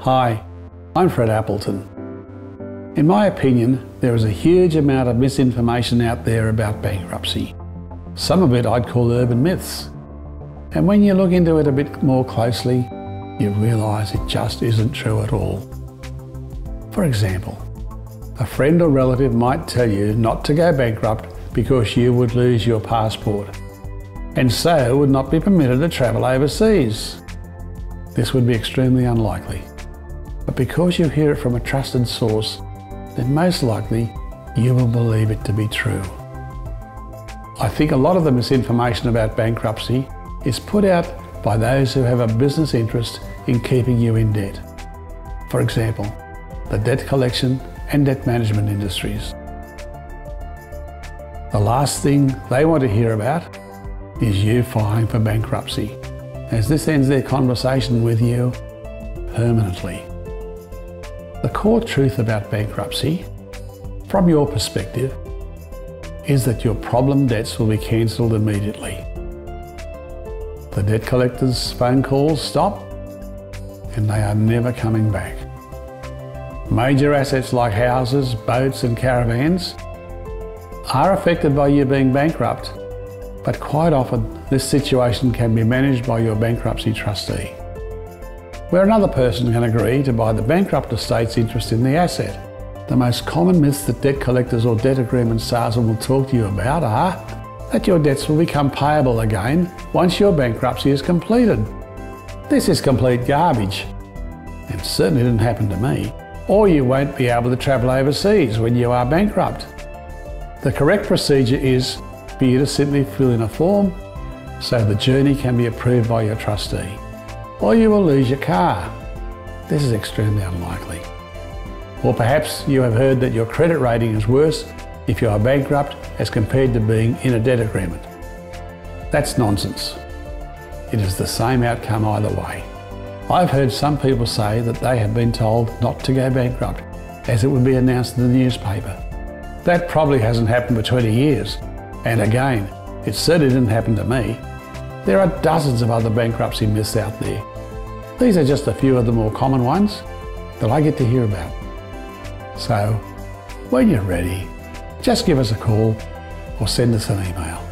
Hi, I'm Fred Appleton. In my opinion, there is a huge amount of misinformation out there about bankruptcy. Some of it I'd call urban myths. And when you look into it a bit more closely, you realise it just isn't true at all. For example, a friend or relative might tell you not to go bankrupt because you would lose your passport, and so would not be permitted to travel overseas. This would be extremely unlikely. But because you hear it from a trusted source, then most likely you will believe it to be true. I think a lot of the misinformation about bankruptcy is put out by those who have a business interest in keeping you in debt. For example, the debt collection and debt management industries. The last thing they want to hear about is you filing for bankruptcy, as this ends their conversation with you permanently. The core truth about bankruptcy, from your perspective, is that your problem debts will be cancelled immediately. The debt collectors' phone calls stop and they are never coming back. Major assets like houses, boats and caravans are affected by you being bankrupt, but quite often this situation can be managed by your bankruptcy trustee, where another person can agree to buy the bankrupt estate's interest in the asset. The most common myths that debt collectors or debt agreement salesmen will talk to you about are that your debts will become payable again once your bankruptcy is completed. This is complete garbage, and certainly didn't happen to me. Or you won't be able to travel overseas when you are bankrupt. The correct procedure is for you to simply fill in a form so the journey can be approved by your trustee. Or you will lose your car. This is extremely unlikely. Or perhaps you have heard that your credit rating is worse if you are bankrupt as compared to being in a debt agreement. That's nonsense. It is the same outcome either way. I've heard some people say that they have been told not to go bankrupt as it would be announced in the newspaper. That probably hasn't happened for 20 years. And again, it certainly didn't happen to me. There are dozens of other bankruptcy myths out there. These are just a few of the more common ones that I get to hear about. So, when you're ready, just give us a call or send us an email.